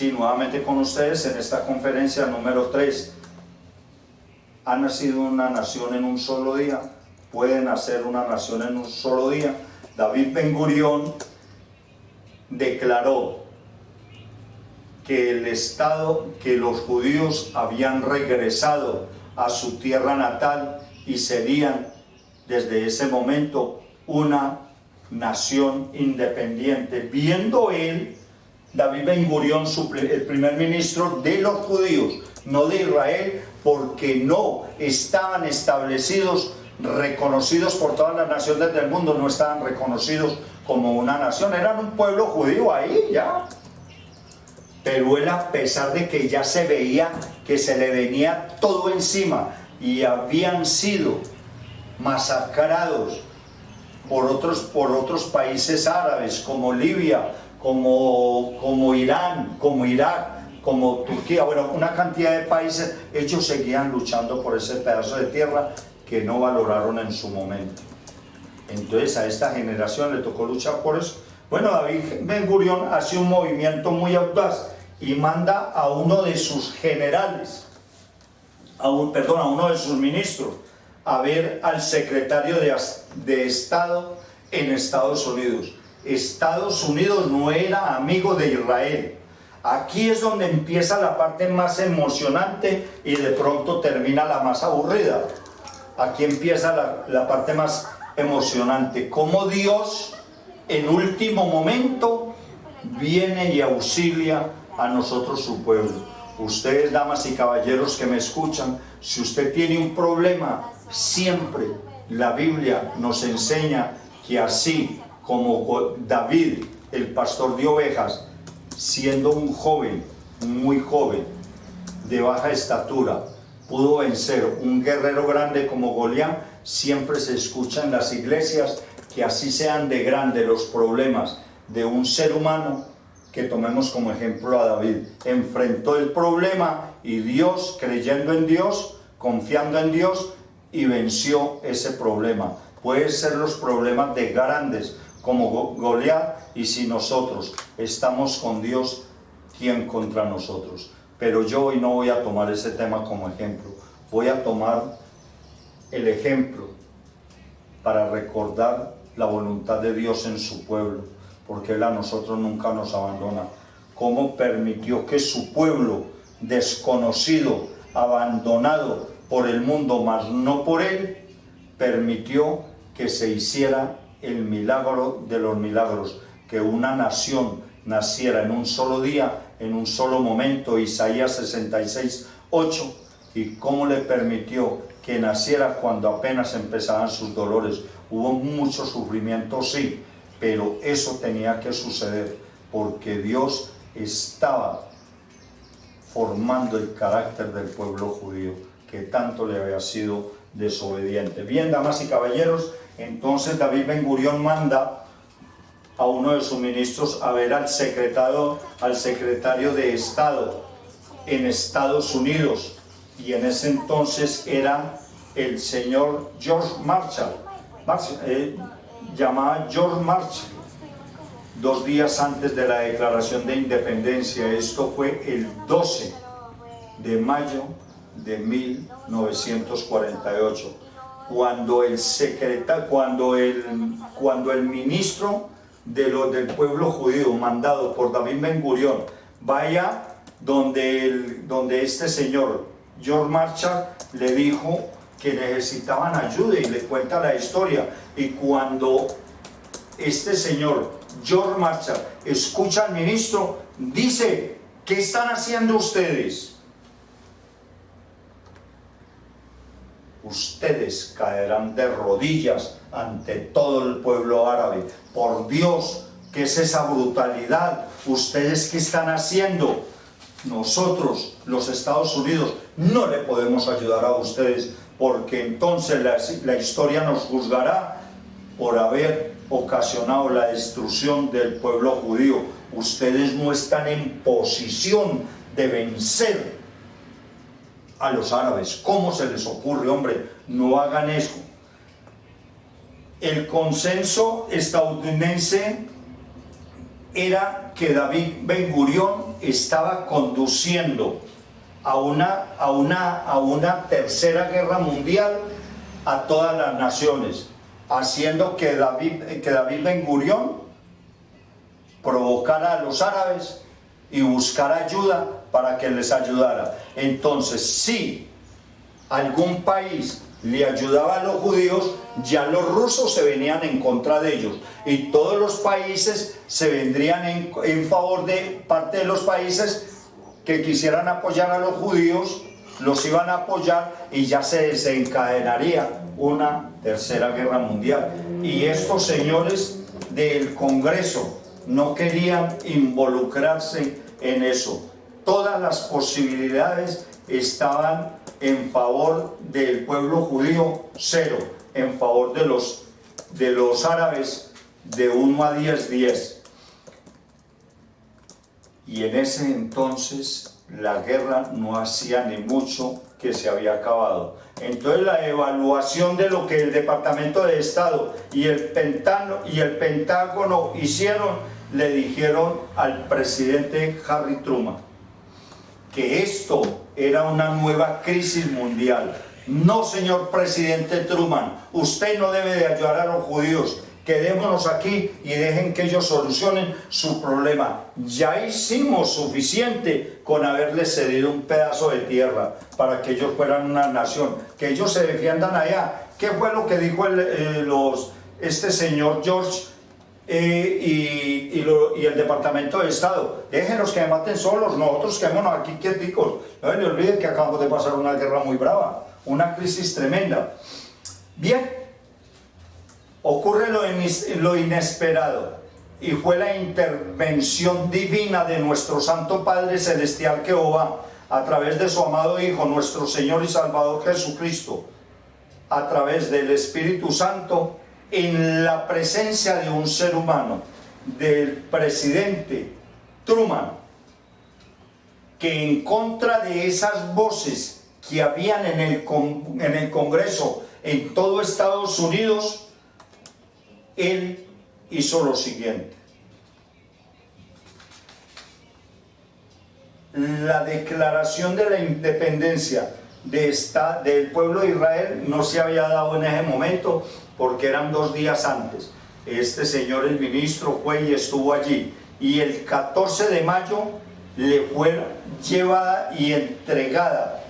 Sí, nuevamente con ustedes en esta conferencia número 3. ¿Ha nacido una nación en un solo día? ¿Puede nacer una nación en un solo día? David Ben-Gurión declaró que el Estado, que los judíos habían regresado a su tierra natal y serían desde ese momento una nación independiente. Viendo él, David Ben-Gurión, el primer ministro de los judíos, no de Israel, porque no estaban establecidos, reconocidos por todas las naciones del mundo, no estaban reconocidos como una nación, eran un pueblo judío ahí ya. Pero él, a pesar de que ya se veía que se le venía todo encima y habían sido masacrados por otros países árabes como Libia, como Irán, como Irak, como Turquía, bueno, una cantidad de países, ellos seguían luchando por ese pedazo de tierra que no valoraron en su momento. Entonces a esta generación le tocó luchar por eso. Bueno, David Ben-Gurión hace un movimiento muy audaz y manda a uno de sus generales, a uno de sus ministros, a ver al secretario de Estado en Estados Unidos. Estados Unidos no era amigo de Israel. Aquí es donde empieza la parte más emocionante y de pronto termina la más aburrida. Aquí empieza la parte más emocionante, cómo Dios en último momento viene y auxilia a nosotros, su pueblo. Ustedes, damas y caballeros que me escuchan, si usted tiene un problema, siempre la Biblia nos enseña que así como David, el pastor de ovejas, siendo un joven, muy joven, de baja estatura, pudo vencer un guerrero grande como Goliat, siempre se escucha en las iglesias que así sean de grandes los problemas de un ser humano, que tomemos como ejemplo a David. Enfrentó el problema y Dios, creyendo en Dios, confiando en Dios, y venció ese problema. Pueden ser los problemas de grandes como Goliat, y si nosotros estamos con Dios, ¿quién contra nosotros? Pero yo hoy no voy a tomar ese tema como ejemplo. Voy a tomar el ejemplo para recordar la voluntad de Dios en su pueblo, porque Él a nosotros nunca nos abandona. Cómo permitió que su pueblo, desconocido, abandonado por el mundo, mas no por Él, permitió que se hiciera el milagro de los milagros, que una nación naciera en un solo día, en un solo momento. Isaías 66:8. Y cómo le permitió que naciera cuando apenas empezaban sus dolores. Hubo mucho sufrimiento, sí, pero eso tenía que suceder porque Dios estaba formando el carácter del pueblo judío, que tanto le había sido desobediente. Bien, damas y caballeros, entonces David Ben-Gurión manda a uno de sus ministros a ver al secretario de Estado en Estados Unidos, y en ese entonces era el señor George Marshall, llamado George Marshall, 2 días antes de la declaración de independencia. Esto fue el 12 de mayo de 1948, cuando el ministro del pueblo judío, mandado por David Ben-Gurión, vaya donde este señor George Marshall le dijo que necesitaban ayuda, y le cuenta la historia. Y cuando este señor George Marshall escucha al ministro, dice: ¿qué están haciendo ustedes? Ustedes caerán de rodillas ante todo el pueblo árabe. Por Dios, ¿qué es esa brutalidad? ¿Ustedes qué están haciendo? Nosotros, los Estados Unidos, no le podemos ayudar a ustedes, porque entonces la historia nos juzgará por haber ocasionado la destrucción del pueblo judío. Ustedes no están en posición de vencer a los árabes. ¿Cómo se les ocurre, hombre? No hagan eso. El consenso estadounidense era que David Ben-Gurión estaba conduciendo a una tercera guerra mundial a todas las naciones, haciendo que David Ben Gurión provocara a los árabes y buscara ayuda para que les ayudara. Entonces, si algún país le ayudaba a los judíos, ya los rusos se venían en contra de ellos, y todos los países se vendrían en favor de parte de los países que quisieran apoyar a los judíos, los iban a apoyar, y ya se desencadenaría una tercera guerra mundial. Y estos señores del Congreso no querían involucrarse en eso. Todas las posibilidades estaban en favor del pueblo judío, 0, en favor de los árabes, de 1 a 10. Y en ese entonces la guerra no hacía ni mucho que se había acabado. Entonces la evaluación de lo que el Departamento de Estado y el Pentágono hicieron, le dijeron al presidente Harry Truman que esto era una nueva crisis mundial. No, señor presidente Truman, usted no debe de ayudar a los judíos. Quedémonos aquí y dejen que ellos solucionen su problema. Ya hicimos suficiente con haberles cedido un pedazo de tierra para que ellos fueran una nación, que ellos se defiendan allá. ¿Qué fue lo que dijo este señor George y el Departamento de Estado? Déjenos que me maten solos, nosotros quedémonos aquí quieticos. No se olviden que acabamos de pasar una guerra muy brava, una crisis tremenda. Bien. Ocurre lo inesperado, y fue la intervención divina de nuestro Santo Padre Celestial Jehová, a través de su amado Hijo, nuestro Señor y Salvador Jesucristo, a través del Espíritu Santo, en la presencia de un ser humano, del presidente Truman, que en contra de esas voces que habían en el Congreso en todo Estados Unidos, él hizo lo siguiente: la declaración de la independencia del pueblo de Israel no se había dado en ese momento, porque eran 2 días antes. Este señor, el ministro, fue y estuvo allí, y el 14 de mayo le fue llevada y entregada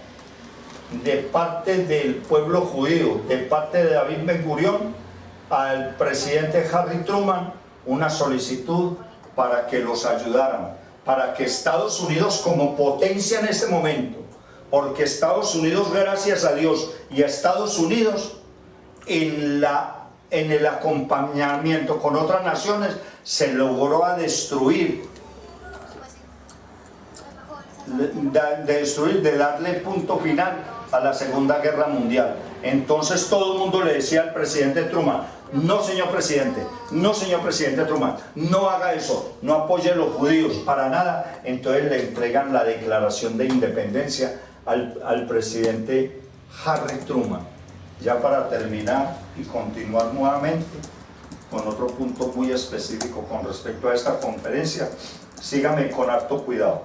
de parte del pueblo judío, de parte de David Ben Gurión, al presidente Harry Truman, una solicitud para que los ayudaran, para que Estados Unidos, como potencia en ese momento, porque Estados Unidos, gracias a Dios, y a Estados Unidos en el acompañamiento con otras naciones, se logró destruir, de darle punto final a la Segunda Guerra Mundial. Entonces todo el mundo le decía al presidente Truman: no, señor presidente, no, señor presidente Truman, no haga eso, no apoye a los judíos para nada. Entonces le entregan la declaración de independencia al presidente Harry Truman. Ya para terminar y continuar nuevamente con otro punto muy específico con respecto a esta conferencia, sígame con harto cuidado.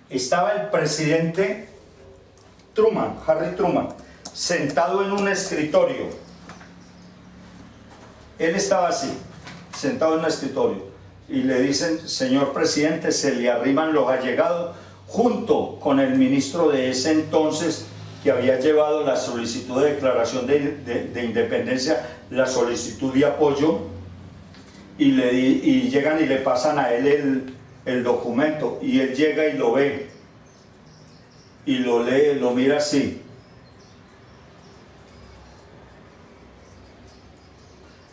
Estaba el presidente Truman, Harry Truman, sentado en un escritorio. Él estaba así, sentado en un escritorio, y le dicen: señor presidente, se le arriman los allegados, junto con el ministro de ese entonces, que había llevado la solicitud de declaración de independencia, la solicitud de apoyo, y llegan y le pasan a él el documento, y él llega y lo ve, y lo lee, lo mira así,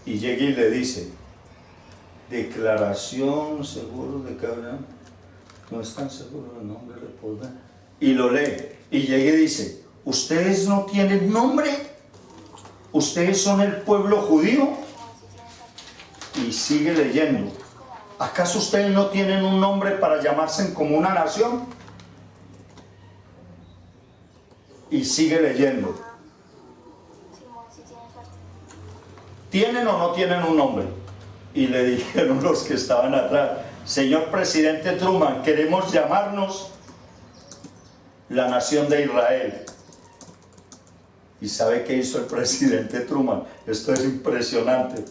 y llega y le dice: declaración, seguro de que no están seguros del nombre del poder. Y lo lee, y llega y dice: ¿ustedes no tienen nombre? ¿Ustedes son el pueblo judío? Y sigue leyendo: ¿acaso ustedes no tienen un nombre para llamarse como una nación? Y sigue leyendo: ¿tienen o no tienen un nombre? Y le dijeron los que estaban atrás: señor presidente Truman, queremos llamarnos la nación de Israel. ¿Y sabe qué hizo el presidente Truman? Esto es impresionante.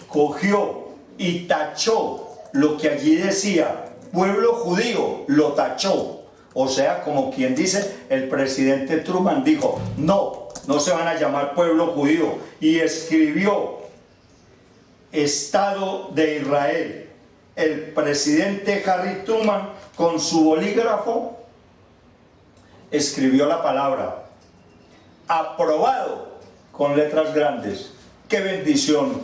Cogió y tachó lo que allí decía pueblo judío, lo tachó. O sea, como quien dice, el presidente Truman dijo, no, no se van a llamar pueblo judío. Y escribió Estado de Israel. El presidente Harry Truman, con su bolígrafo, escribió la palabra aprobado con letras grandes. ¡Qué bendición!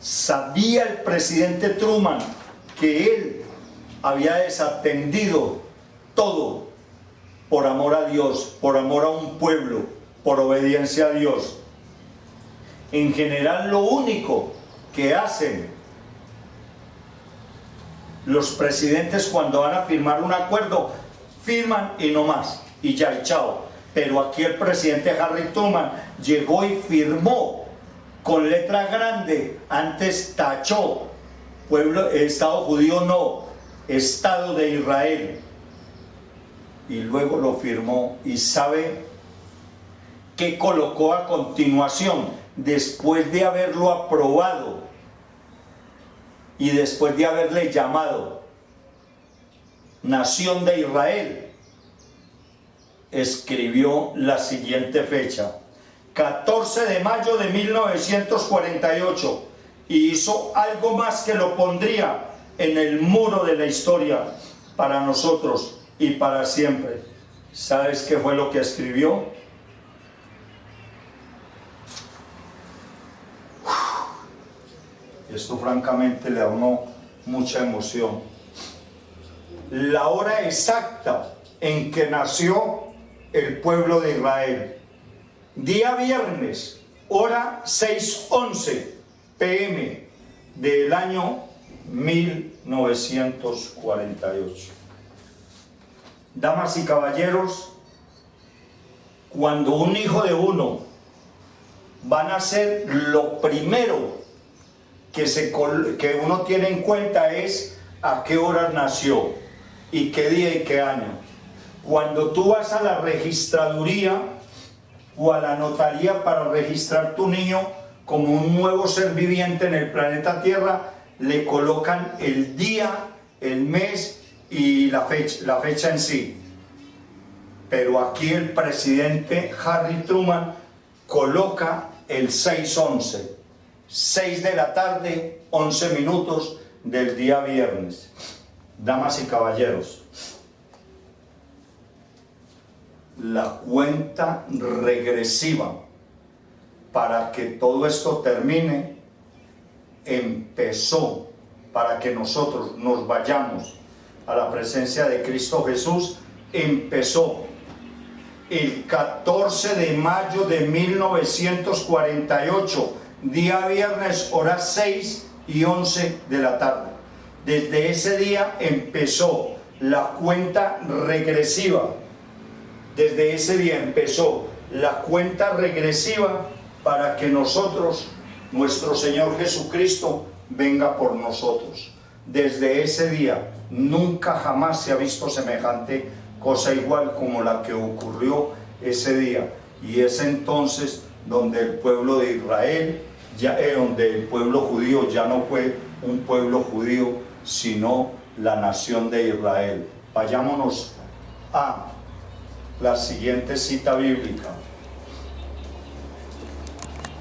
Sabía el presidente Truman que él había desatendido todo por amor a Dios, por amor a un pueblo, por obediencia a Dios. En general, lo único que hacen los presidentes cuando van a firmar un acuerdo, firman y no más, y ya, y chao. Pero aquí el presidente Harry Truman llegó y firmó con letra grande. Antes tachó pueblo, Estado judío no, Estado de Israel, y luego lo firmó. ¿Y sabe qué colocó a continuación? Después de haberlo aprobado y después de haberle llamado nación de Israel, escribió la siguiente fecha: 14 de mayo de 1948, y hizo algo más que lo pondría en el muro de la historia para nosotros y para siempre. ¿Sabes qué fue lo que escribió? Esto francamente le da a uno mucha emoción. La hora exacta en que nació el pueblo de Israel. Día viernes, hora 6:11 p.m. del año 1948. Damas y caballeros, cuando un hijo de uno va a nacer, lo primero que uno tiene en cuenta es a qué hora nació y qué día y qué año. Cuando tú vas a la registraduría o a la notaría para registrar tu niño como un nuevo ser viviente en el planeta Tierra, le colocan el día, el mes y la fecha en sí. Pero aquí el presidente Harry Truman coloca el 6:11, 6 de la tarde, 11 minutos del día viernes. Damas y caballeros, la cuenta regresiva para que todo esto termine empezó, para que nosotros nos vayamos a la presencia de Cristo Jesús, empezó el 14 de mayo de 1948, día viernes, horas 6:11 de la tarde. Desde ese día empezó la cuenta regresiva. Desde ese día empezó la cuenta regresiva para que nosotros, nuestro Señor Jesucristo, venga por nosotros. Desde ese día nunca jamás se ha visto semejante cosa igual como la que ocurrió ese día. Y es entonces donde el pueblo de Israel, donde el pueblo judío ya no fue un pueblo judío, sino la nación de Israel. Vayámonos a la siguiente cita bíblica.